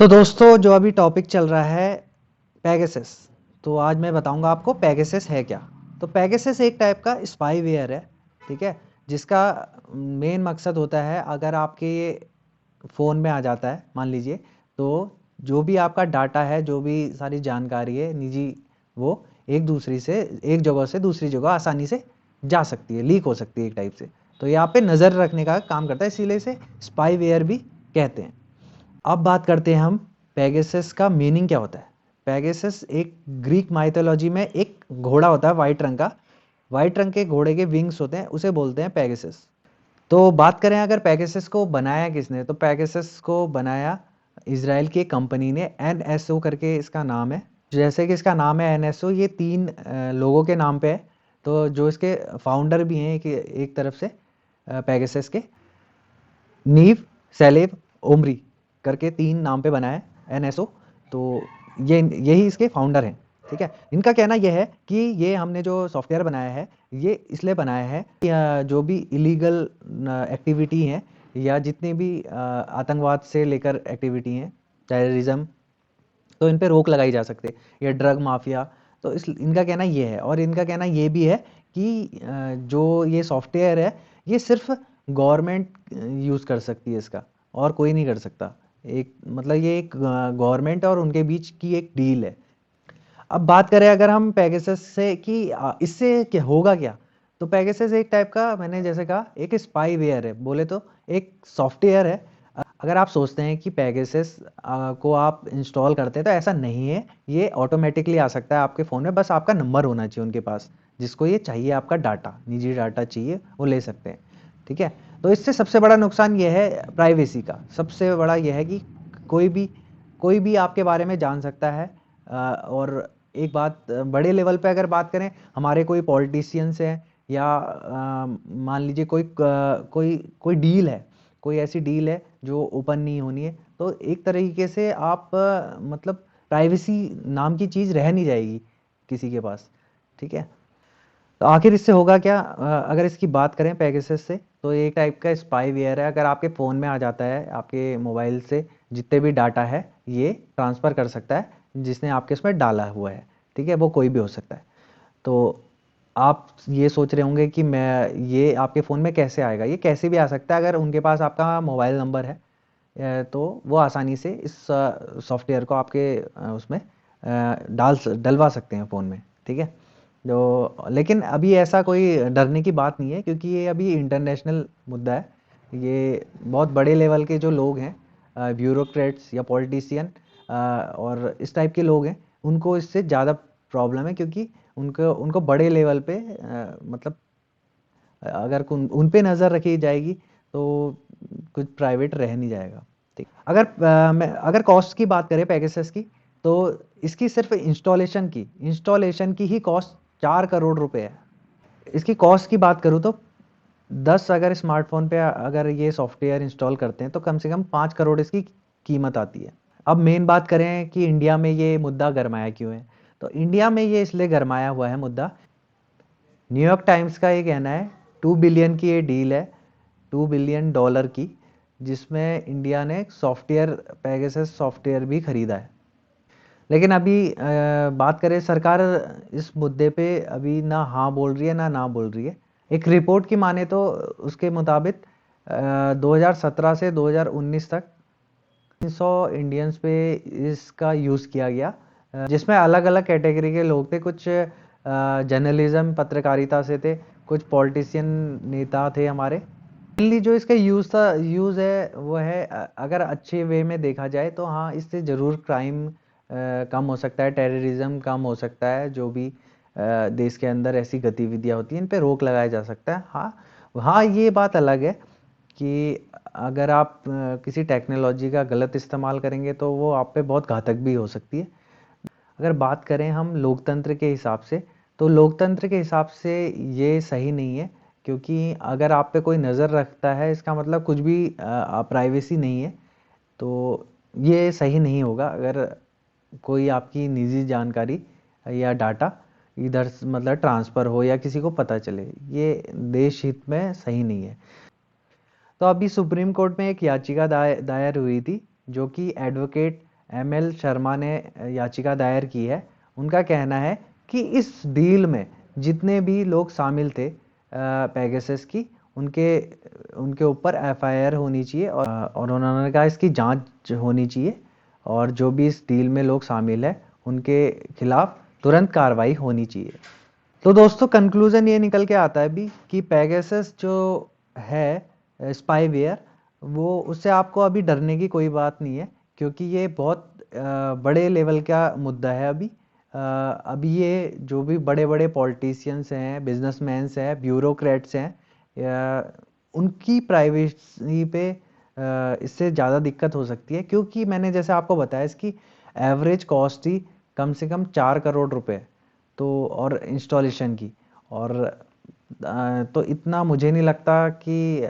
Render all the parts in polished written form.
तो दोस्तों जो अभी टॉपिक चल रहा है पेगासस। तो आज मैं बताऊंगा आपको पेगासस है क्या। तो पेगासस एक टाइप का स्पाईवेयर है, ठीक है, जिसका मेन मकसद होता है अगर आपके फ़ोन में आ जाता है मान लीजिए, तो जो भी आपका डाटा है, जो भी सारी जानकारी है निजी, वो एक जगह से दूसरी जगह आसानी से जा सकती है, लीक हो सकती है एक टाइप से। तो यहाँ पे नज़र रखने का काम करता है, इसीलिए इसे स्पाईवेयर भी कहते हैं। अब बात करते हैं हम पेगासस का मीनिंग क्या होता है। पेगासस एक ग्रीक माइथोलॉजी में एक घोड़ा होता है वाइट रंग का। वाइट रंग के घोड़े के विंग्स होते हैं, उसे बोलते हैं पेगासस। तो बात करें अगर पेगासस को बनाया किसने, तो पेगासस को बनाया इजराइल की एक कंपनी ने। एनएसओ करके इसका नाम है। जैसे कि इसका नाम है एनएसओ, ये तीन लोगों के नाम पे है। तो जो इसके फाउंडर भी हैं एक तरफ से पेगासस के, नीव, सेलेब, ओमरी करके तीन नाम पे बना है एनएसओ। तो यही इसके फाउंडर हैं, ठीक है। इनका कहना यह है कि ये हमने जो सॉफ्टवेयर बनाया है, ये इसलिए बनाया है कि जो भी इलीगल एक्टिविटी हैं या जितनी भी आतंकवाद से लेकर एक्टिविटी हैं, टेररिज्म, तो इन पे रोक लगाई जा सकते, या ड्रग माफिया। तो इस इनका कहना ये है, और इनका कहना ये भी है कि जो ये सॉफ्टवेयर है, ये सिर्फ गवर्नमेंट यूज़ कर सकती है इसका, और कोई नहीं कर सकता। एक मतलब ये एक गवर्नमेंट और उनके बीच की एक डील है। अब बात करें अगर हम पेगासस से कि इससे क्या होगा क्या, तो पेगासस एक टाइप का, मैंने जैसे कहा, एक स्पाईवेयर है, बोले तो एक सॉफ्टवेयर है। अगर आप सोचते हैं कि पेगासस को आप इंस्टॉल करते हैं, तो ऐसा नहीं है। ये ऑटोमेटिकली आ सकता है आपके फ़ोन में, बस आपका नंबर होना चाहिए उनके पास, जिसको ये चाहिए, आपका डाटा, निजी डाटा चाहिए, वो ले सकते हैं, ठीक है। तो इससे सबसे बड़ा नुकसान ये है प्राइवेसी का। सबसे बड़ा ये है कि कोई भी कोई भी आपके बारे में जान सकता है। और एक बात बड़े लेवल पे अगर बात करें, हमारे कोई पॉलिटिशियंस हैं, या मान लीजिए कोई डील है, कोई ऐसी डील है जो ओपन नहीं होनी है, तो एक तरीके से आप मतलब प्राइवेसी नाम की चीज़ रह नहीं जाएगी किसी के पास, ठीक है। तो आखिर इससे होगा क्या, अगर इसकी बात करें पेगासस से, तो ये एक टाइप का स्पाईवेयर है। अगर आपके फ़ोन में आ जाता है, आपके मोबाइल से जितने भी डाटा है, ये ट्रांसफ़र कर सकता है, जिसने आपके इसमें डाला हुआ है, ठीक है, वो कोई भी हो सकता है। तो आप ये सोच रहे होंगे कि मैं ये आपके फ़ोन में कैसे आएगा। ये कैसे भी आ सकता है, अगर उनके पास आपका मोबाइल नंबर है, तो वो आसानी से इस सॉफ्टवेयर को आपके उसमें डलवा सकते हैं फ़ोन में, ठीक है। जो लेकिन अभी ऐसा कोई डरने की बात नहीं है, क्योंकि ये अभी इंटरनेशनल मुद्दा है। ये बहुत बड़े लेवल के जो लोग हैं, ब्यूरोक्रेट्स या पॉलिटिशियन और इस टाइप के लोग हैं, उनको इससे ज़्यादा प्रॉब्लम है, क्योंकि उनको उनको बड़े लेवल पे मतलब अगर उन पे नज़र रखी जाएगी, तो कुछ प्राइवेट रह नहीं जाएगा, ठीक। अगर कॉस्ट की बात करें पेगासस की, तो इसकी सिर्फ इंस्टॉलेशन की ही कॉस्ट 4 करोड़ रुपए है। इसकी कॉस्ट की बात करूँ तो 10 अगर स्मार्टफोन पे अगर ये सॉफ्टवेयर इंस्टॉल करते हैं, तो कम से कम 5 करोड़ इसकी कीमत आती है। अब मेन बात करें कि इंडिया में ये मुद्दा गरमाया क्यों है, तो इंडिया में ये इसलिए गरमाया हुआ है मुद्दा। न्यूयॉर्क टाइम्स का ये कहना है 2 बिलियन की ये डील है, $2 बिलियन की, जिसमें इंडिया ने सॉफ्टवेयर, पेगासस सॉफ्टवेयर भी खरीदा है। लेकिन अभी बात करें, सरकार इस मुद्दे पे अभी ना हाँ बोल रही है ना बोल रही है। एक रिपोर्ट की माने तो उसके मुताबिक 2017 से 2019 तक 300 इंडियंस पे इसका यूज़ किया गया, जिसमें अलग अलग कैटेगरी के लोग थे। कुछ जर्नलिज्म, पत्रकारिता से थे, कुछ पॉलिटिशियन, नेता थे हमारे। मेनली जो इसका यूज़ है वो है, अगर अच्छे वे में देखा जाए तो हाँ, इससे ज़रूर क्राइम कम हो सकता है, टेररिज्म कम हो सकता है, जो भी देश के अंदर ऐसी गतिविधियाँ होती हैं, इन पे रोक लगाया जा सकता है। हाँ, हाँ, ये बात अलग है कि अगर आप किसी टेक्नोलॉजी का गलत इस्तेमाल करेंगे, तो वो आप पे बहुत घातक भी हो सकती है। अगर बात करें हम लोकतंत्र के हिसाब से, तो लोकतंत्र के हिसाब से ये सही नहीं है, क्योंकि अगर आप पे कोई नज़र रखता है, इसका मतलब कुछ भी प्राइवेसी नहीं है। तो ये सही नहीं होगा अगर कोई आपकी निजी जानकारी या डाटा इधर मतलब ट्रांसफ़र हो या किसी को पता चले, ये देश हित में सही नहीं है। तो अभी सुप्रीम कोर्ट में एक याचिका दायर हुई थी, जो कि एडवोकेट ML शर्मा ने याचिका दायर की है। उनका कहना है कि इस डील में जितने भी लोग शामिल थे पेगासस की, उनके ऊपर FIR होनी चाहिए और उन्होंने कहा इसकी जांच होनी चाहिए और जो भी इस डील में लोग शामिल हैं उनके खिलाफ तुरंत कार्रवाई होनी चाहिए। तो दोस्तों कंक्लूजन ये निकल के आता है भी कि पेगासस जो है स्पाईवेयर, वो उससे आपको अभी डरने की कोई बात नहीं है, क्योंकि ये बहुत बड़े लेवल का मुद्दा है अभी ये जो भी बड़े बड़े पॉलिटिशियंस हैं, बिजनेसमैन्स हैं, ब्यूरोक्रेट्स हैं, उनकी प्राइवेसी पे इससे ज़्यादा दिक्कत हो सकती है, क्योंकि मैंने जैसे आपको बताया इसकी एवरेज कॉस्ट ही कम से कम 4 करोड़ रुपए, तो और इंस्टॉलेशन की, और तो इतना मुझे नहीं लगता कि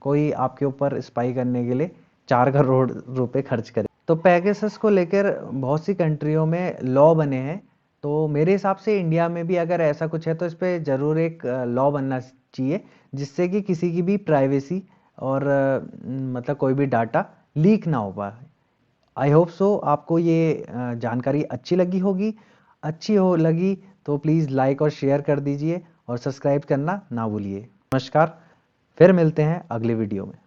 कोई आपके ऊपर स्पाई करने के लिए 4 करोड़ रुपए खर्च करे। तो पेगासस को लेकर बहुत सी कंट्रियों में लॉ बने हैं, तो मेरे हिसाब से इंडिया में भी अगर ऐसा कुछ है तो इस पर ज़रूर एक लॉ बनना चाहिए, जिससे कि किसी की भी प्राइवेसी और मतलब कोई भी डाटा लीक ना हो पाए। आई होप सो आपको ये जानकारी अच्छी लगी होगी। अच्छी हो लगी तो प्लीज़ लाइक और शेयर कर दीजिए और सब्सक्राइब करना ना भूलिए। नमस्कार, फिर मिलते हैं अगले वीडियो में।